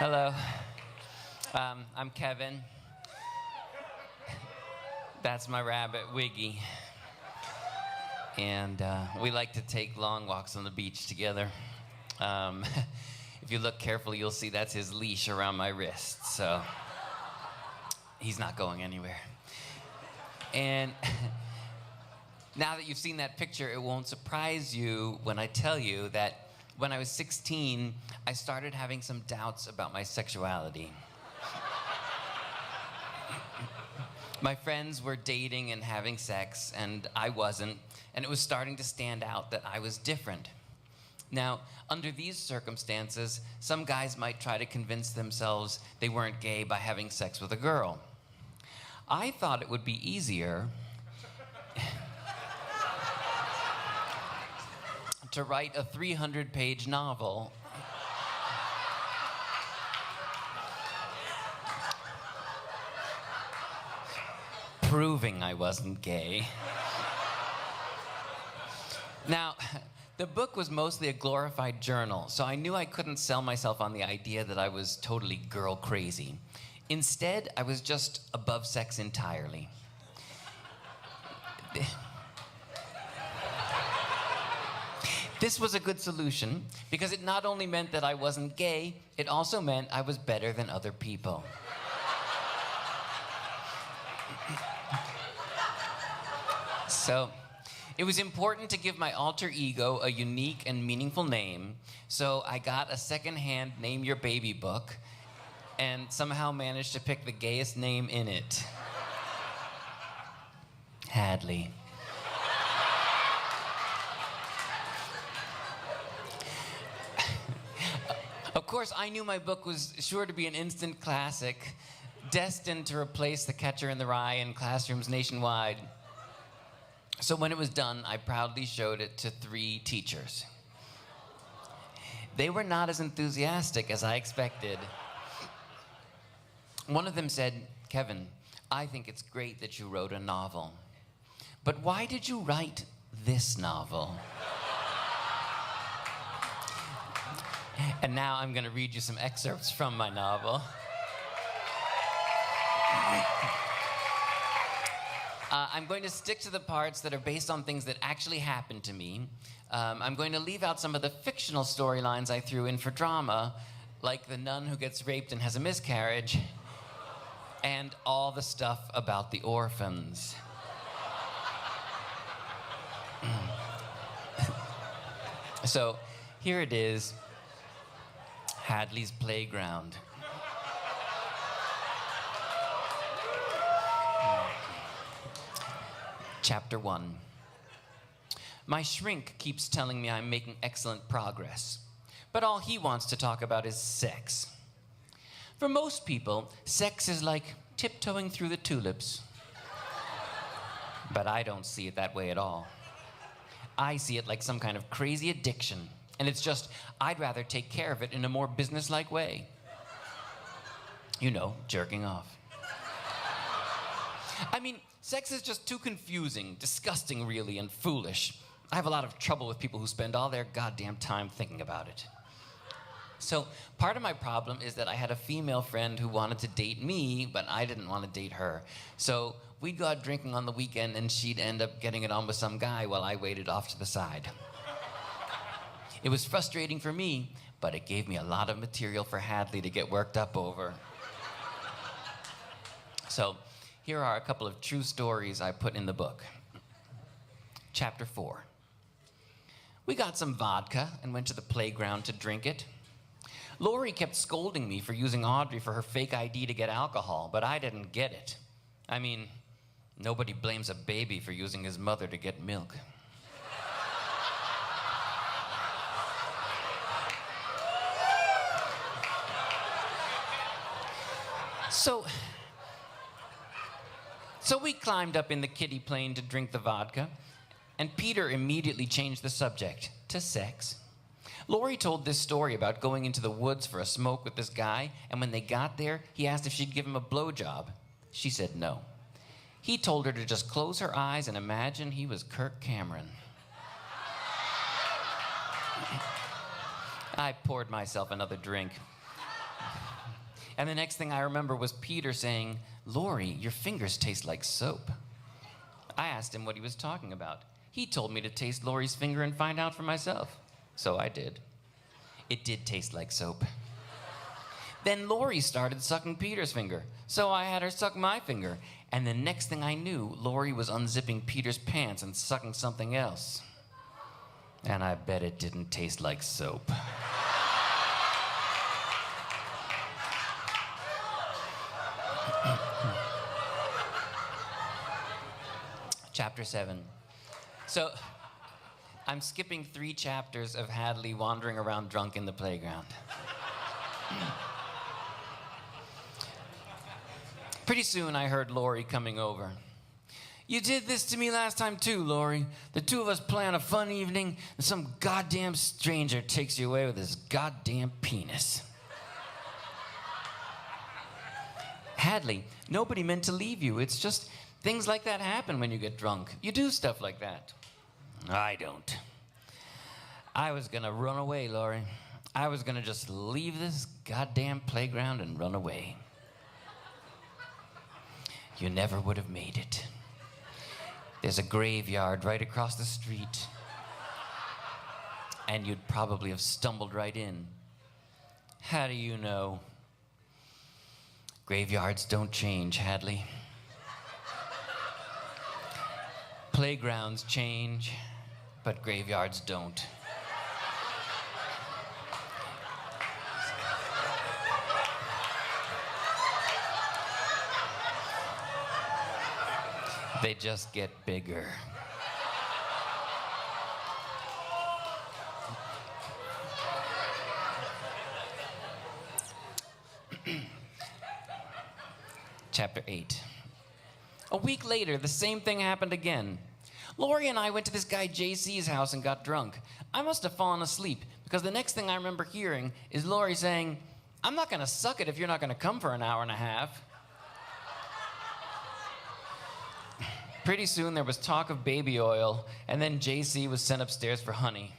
Hello, I'm Kevin. That's my rabbit, Wiggy. And we like to take long walks on the beach together. If you look carefully, you'll see that's his leash around my wrist, so he's not going anywhere. And now that you've seen that picture, it won't surprise you when I tell you that when I was 16, I started having some doubts about my sexuality. My friends were dating and having sex, and I wasn't, and it was starting to stand out that I was different. Now, under these circumstances, some guys might try to convince themselves they weren't gay by having sex with a girl. I thought it would be easier to write a 300-page novel proving I wasn't gay. Now, the book was mostly a glorified journal, so I knew I couldn't sell myself on the idea that I was totally girl crazy. Instead, I was just above sex entirely. This was a good solution because it not only meant that I wasn't gay, it also meant I was better than other people. So, it was important to give my alter ego a unique and meaningful name, so I got a secondhand Name Your Baby book and somehow managed to pick the gayest name in it. Hadley. Of course, I knew my book was sure to be an instant classic, destined to replace The Catcher in the Rye in classrooms nationwide. So when it was done, I proudly showed it to 3 teachers. They were not as enthusiastic as I expected. One of them said, "Kevin, I think it's great that you wrote a novel. But why did you write this novel?" And now I'm going to read you some excerpts from my novel. I'm going to stick to the parts that are based on things that actually happened to me. I'm going to leave out some of the fictional storylines I threw in for drama, like the nun who gets raped and has a miscarriage, and all the stuff about the orphans. So here it is, Hadley's Playground. Chapter 1. My shrink keeps telling me I'm making excellent progress, but all he wants to talk about is sex. For most people, sex is like tiptoeing through the tulips. But I don't see it that way at all. I see it like some kind of crazy addiction, and it's just, I'd rather take care of it in a more businesslike way. You know, jerking off. I mean, sex is just too confusing, disgusting really, and foolish. I have a lot of trouble with people who spend all their goddamn time thinking about it. So part of my problem is that I had a female friend who wanted to date me, but I didn't want to date her. So we'd go out drinking on the weekend and she'd end up getting it on with some guy while I waited off to the side. It was frustrating for me, but it gave me a lot of material for Hadley to get worked up over. So here are a couple of true stories I put in the book. Chapter 4. We got some vodka and went to the playground to drink it. Lori kept scolding me for using Audrey for her fake ID to get alcohol, but I didn't get it. I mean, nobody blames a baby for using his mother to get milk. So we climbed up in the kiddie plane to drink the vodka, and Peter immediately changed the subject to sex. Lori told this story about going into the woods for a smoke with this guy, and when they got there, he asked if she'd give him a blowjob. She said no. He told her to just close her eyes and imagine he was Kirk Cameron. I poured myself another drink. And the next thing I remember was Peter saying, "Lori, your fingers taste like soap." I asked him what he was talking about. He told me to taste Lori's finger and find out for myself. So I did. It did taste like soap. Then Lori started sucking Peter's finger, so I had her suck my finger. And the next thing I knew, Lori was unzipping Peter's pants and sucking something else. And I bet it didn't taste like soap. Chapter 7. So, I'm skipping 3 chapters of Hadley wandering around drunk in the playground. Pretty soon, I heard Lori coming over. "You did this to me last time, too, Lori. The two of us plan a fun evening, and some goddamn stranger takes you away with his goddamn penis." Hadley, nobody meant to leave you. It's just things like that happen when you get drunk. You do stuff like that. I don't. I was gonna run away, Lori. I was gonna just leave this goddamn playground and run away. You never would have made it. There's a graveyard right across the street. And you'd probably have stumbled right in. How do you know? Graveyards don't change, Hadley. Playgrounds change, but graveyards don't. They just get bigger. Chapter 8. A week later, the same thing happened again. Lori and I went to this guy JC's house and got drunk. I must have fallen asleep, because the next thing I remember hearing is Lori saying, "I'm not going to suck it if you're not going to come for an hour and a half." Pretty soon there was talk of baby oil, and then JC was sent upstairs for honey.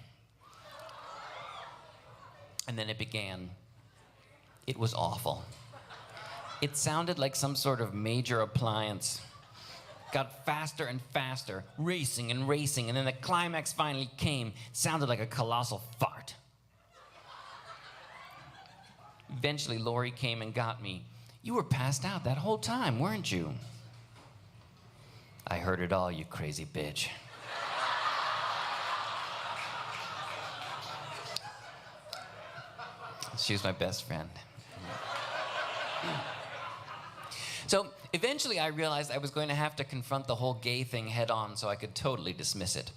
And then it began. It was awful. It sounded like some sort of major appliance. Got faster and faster, racing and racing, and then the climax finally came. It sounded like a colossal fart. Eventually, Lori came and got me. "You were passed out that whole time, weren't you?" "I heard it all, you crazy bitch." She was my best friend. So eventually I realized I was going to have to confront the whole gay thing head on so I could totally dismiss it.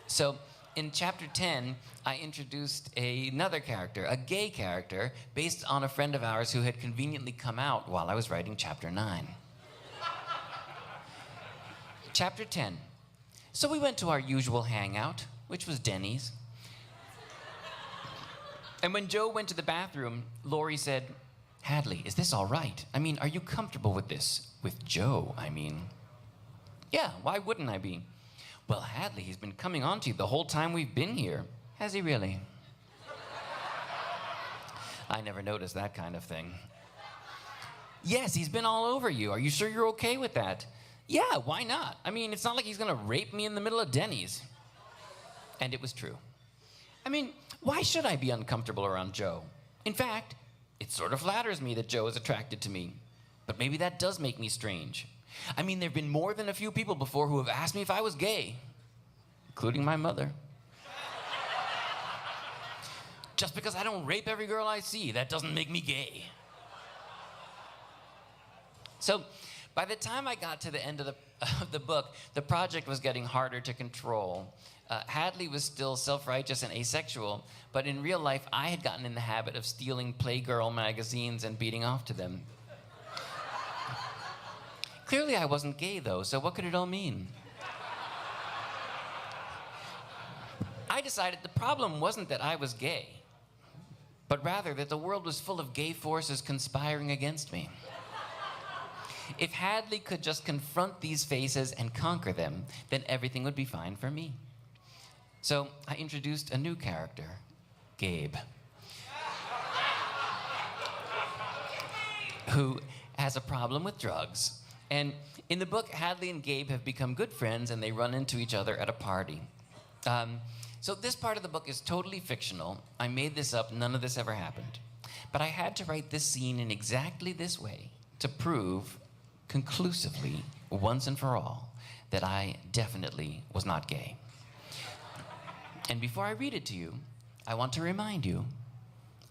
So in chapter 10, I introduced another character, a gay character, based on a friend of ours who had conveniently come out while I was writing chapter 9. Chapter 10. So we went to our usual hangout, which was Denny's. And when Joe went to the bathroom, Lori said, "Hadley, is this all right? I mean, are you comfortable with this? With Joe, I mean." "Yeah, why wouldn't I be?" "Well, Hadley, he's been coming on to you the whole time we've been here." "Has he really?" I never noticed that kind of thing. "Yes, he's been all over you. Are you sure you're okay with that?" "Yeah, why not? I mean, it's not like he's gonna rape me in the middle of Denny's." And it was true. I mean, why should I be uncomfortable around Joe? In fact, it sort of flatters me that Joe is attracted to me. But maybe that does make me strange. I mean, there have been more than a few people before who have asked me if I was gay, including my mother. Just because I don't rape every girl I see, that doesn't make me gay. So, by the time I got to the end of the book, the project was getting harder to control. Hadley was still self-righteous and asexual, but in real life, I had gotten in the habit of stealing Playgirl magazines and beating off to them. Clearly, I wasn't gay, though, so what could it all mean? I decided the problem wasn't that I was gay, but rather that the world was full of gay forces conspiring against me. If Hadley could just confront these faces and conquer them, then everything would be fine for me. So I introduced a new character, Gabe. who has a problem with drugs. And in the book, Hadley and Gabe have become good friends, and they run into each other at a party. So this part of the book is totally fictional. I made this up. None of this ever happened. But I had to write this scene in exactly this way to prove conclusively, once and for all, that I definitely was not gay. And before I read it to you, I want to remind you,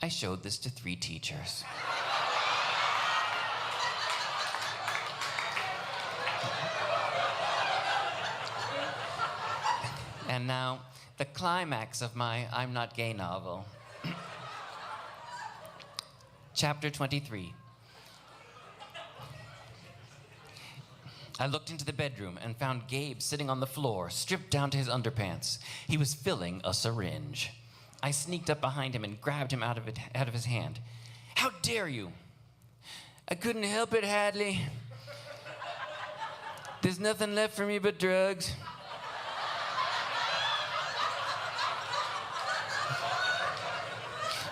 I showed this to 3 teachers. And now, the climax of my I'm Not Gay novel. Chapter 23. I looked into the bedroom and found Gabe sitting on the floor, stripped down to his underpants. He was filling a syringe. I sneaked up behind him and grabbed him out of his hand. How dare you? I couldn't help it, Hadley. There's nothing left for me but drugs.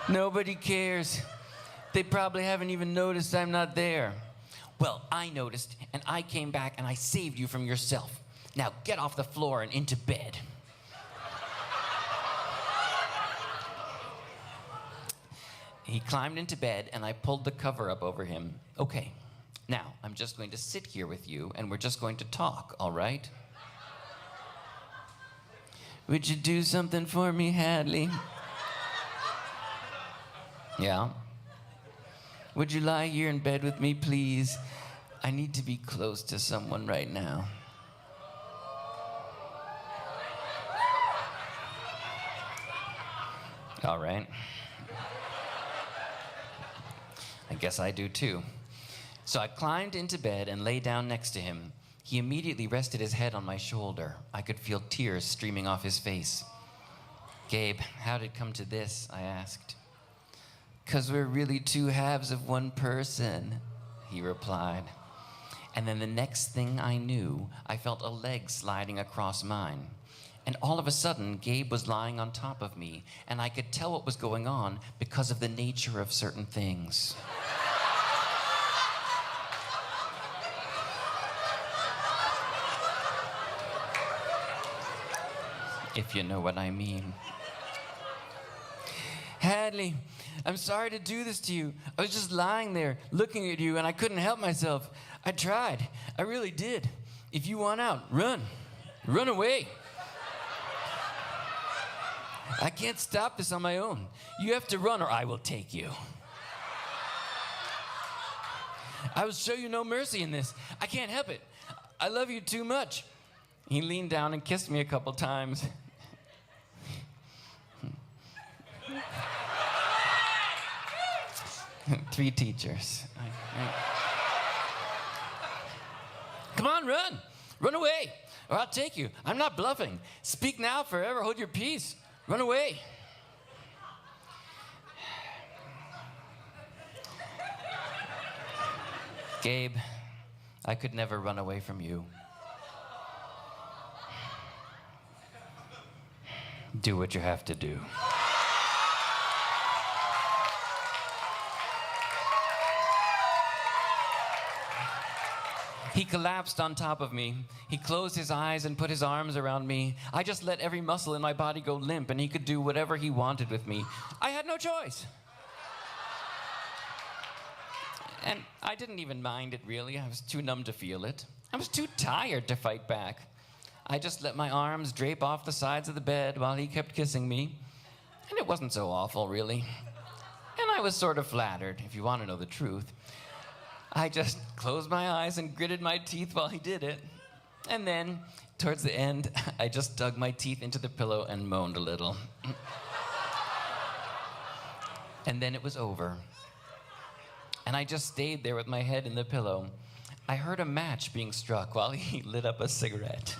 Nobody cares. They probably haven't even noticed I'm not there. Well, I noticed, and I came back, and I saved you from yourself. Now get off the floor and into bed. He climbed into bed, and I pulled the cover up over him. Okay, now I'm just going to sit here with you, and we're just going to talk, all right? Would you do something for me, Hadley? Yeah? Would you lie here in bed with me, please? I need to be close to someone right now. All right. I guess I do too. So I climbed into bed and lay down next to him. He immediately rested his head on my shoulder. I could feel tears streaming off his face. Gabe, how did it come to this? I asked. 'Cause we're really 2 halves of one person, he replied. And then the next thing I knew, I felt a leg sliding across mine. And all of a sudden, Gabe was lying on top of me, and I could tell what was going on because of the nature of certain things. If you know what I mean. Hadley, I'm sorry to do this to you. I was just lying there looking at you and I couldn't help myself. I tried. I really did. If you want out, run. Run away. I can't stop this on my own. You have to run or I will take you. I will show you no mercy in this. I can't help it. I love you too much. He leaned down and kissed me a couple times. 3 teachers. Come on, run. Run away, or I'll take you. I'm not bluffing. Speak now, forever hold your peace. Run away. Gabe, I could never run away from you. Do what you have to do. He collapsed on top of me. He closed his eyes and put his arms around me. I just let every muscle in my body go limp, and he could do whatever he wanted with me. I had no choice. And I didn't even mind it, really. I was too numb to feel it. I was too tired to fight back. I just let my arms drape off the sides of the bed while he kept kissing me. And it wasn't so awful, really. And I was sort of flattered, if you want to know the truth. I just closed my eyes and gritted my teeth while he did it. And then, towards the end, I just dug my teeth into the pillow and moaned a little. And then it was over. And I just stayed there with my head in the pillow. I heard a match being struck while he lit up a cigarette.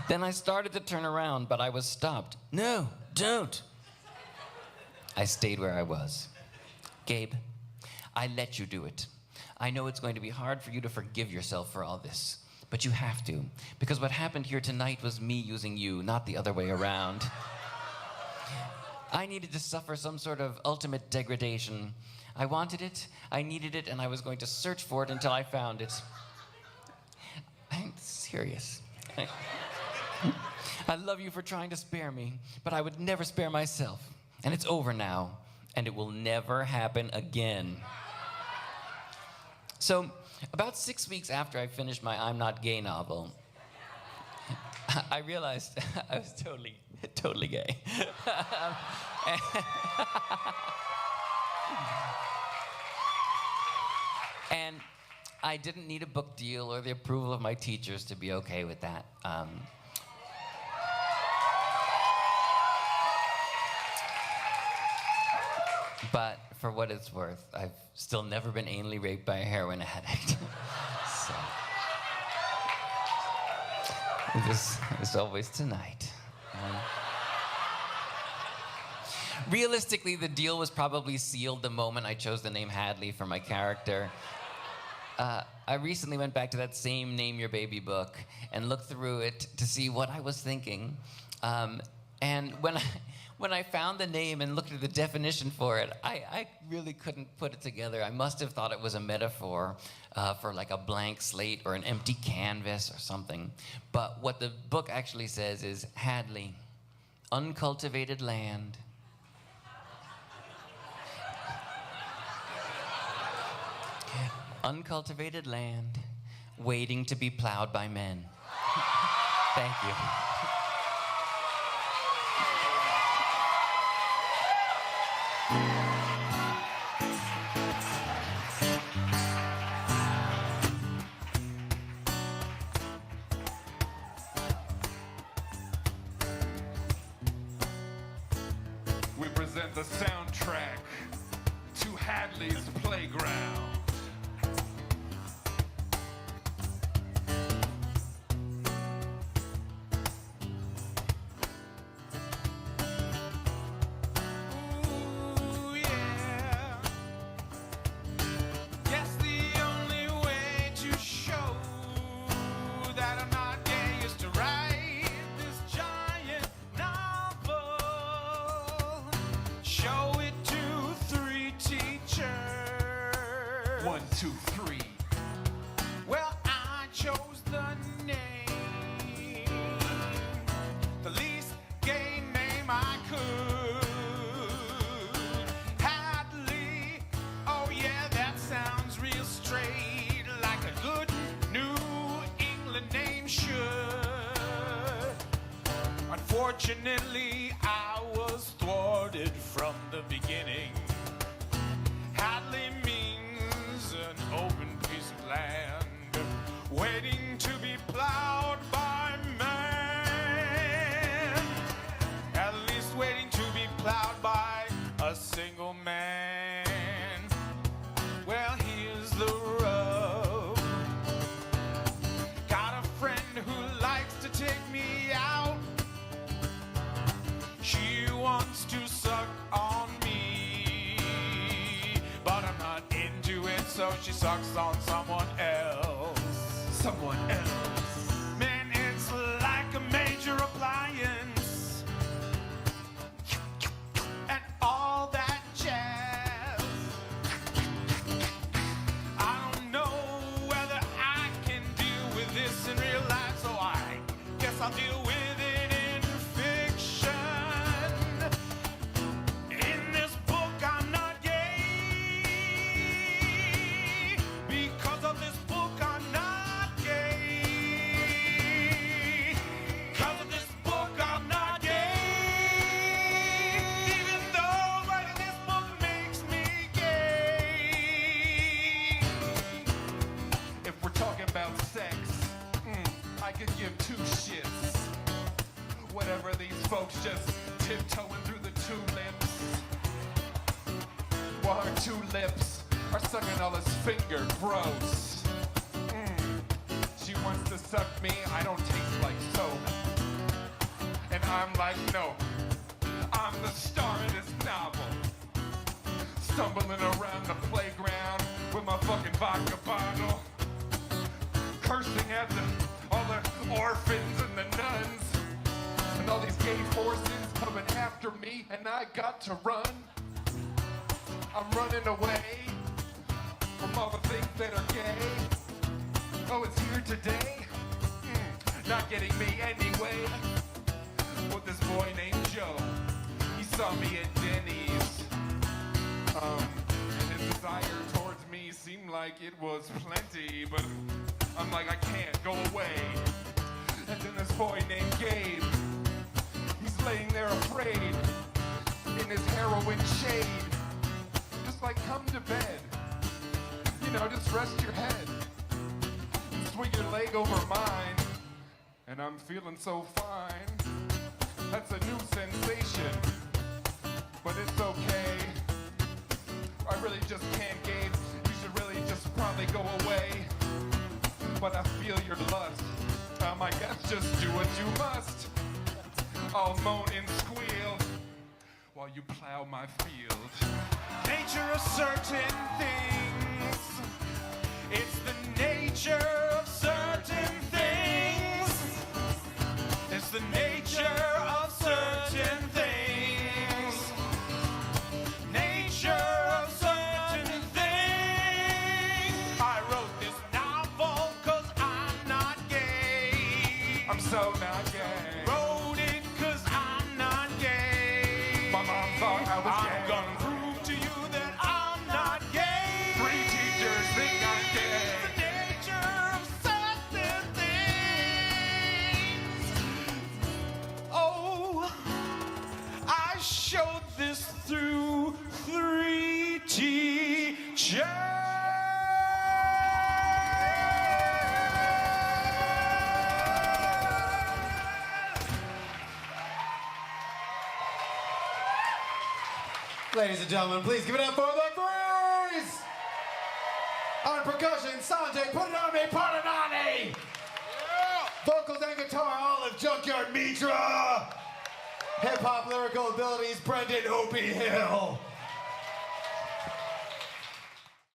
Then I started to turn around, but I was stopped. No, don't. I stayed where I was. Gabe, I let you do it. I know it's going to be hard for you to forgive yourself for all this, but you have to, because what happened here tonight was me using you, not the other way around. I needed to suffer some sort of ultimate degradation. I wanted it, I needed it, and I was going to search for it until I found it. I'm serious. I love you for trying to spare me, but I would never spare myself. And it's over now, and it will never happen again. So, about 6 weeks after I finished my I'm Not Gay novel, I realized I was totally gay. And I didn't need a book deal or the approval of my teachers to be okay with that. But for what it's worth, I've still never been anally raped by a heroin addict. So, this is always tonight. Realistically, the deal was probably sealed the moment I chose the name Hadley for my character. I recently went back to that same Name Your Baby book and looked through it to see what I was thinking. And when I found the name and looked at the definition for it, I really couldn't put it together. I must have thought it was a metaphor for like a blank slate or an empty canvas or something. But what the book actually says is Hadley, uncultivated land. Uncultivated land, waiting to be plowed by men. Thank you. We present the soundtrack to Hadley's Playground. One, two, three. Well, I chose the name, the least gay name I could. Hadley, oh yeah, that sounds real straight, like a good New England name should. Unfortunately, I was thwarted from the beginning. Hadley means an open piece of land, waiting to be plowed by man. At least waiting to be plowed by a single man. Well, here's the rub. Got a friend who likes to take me out. She wants to suck on me, but I'm not into it, so she sucks on someone else. Someone else. Man, it's like a major appliance and all that jazz. I don't know whether I can deal with this in real life, so I guess I'll deal with it in fiction. In this book, I'm not gay. Because of this book, I'm not gay. Because of this book, I'm not gay. Even though writing this book makes me gay. If we're talking about sex, I could give two shits. Whatever these folks just tiptoeing through the tulips, while her two lips are sucking all his finger. Gross. She wants to suck me. I don't taste like soap. And I'm like, no. I'm the star of this novel. Stumbling around the playground with my fucking vodka bottle, cursing at all the orphans and the nuns, and all these gay forces coming after after me and I got to run. I'm running away from all the things that are gay. Oh, it's here today? Not getting me anyway. With this boy named Joe, he saw me at Denny's. And his desire towards me seemed like it was plenty, but I'm like, I can't go away. And then this boy named Gabe, he's laying there afraid in his heroin shade. Just like, come to bed. You know, just rest your head. Swing your leg over mine. And I'm feeling so fine. That's a new sensation. But it's okay. I really just can't, Gabe. You should really just probably go away. But I feel your lust. I guess just do what you must. I'll moan and squeal while you plow my field. Nature of certain things. It's the nature of certain things. It's the nature of certain things. Nature of certain things. I wrote this novel 'cause I'm not gay. I'm so not gay. Wrote it 'cause I'm not gay. My mom thought I was gay. I'm gonna prove to you that I'm not gay. 3 teachers think I'm gay. The nature of certain things. Oh, I showed this through 3 teachers. Ladies and gentlemen, please give it up for the Breeze! On percussion, Sanjay, put it on me, Paranani! Vocals and guitar, Olive Junkyard Mitra! Hip-hop lyrical abilities, Brendan Opie Hill!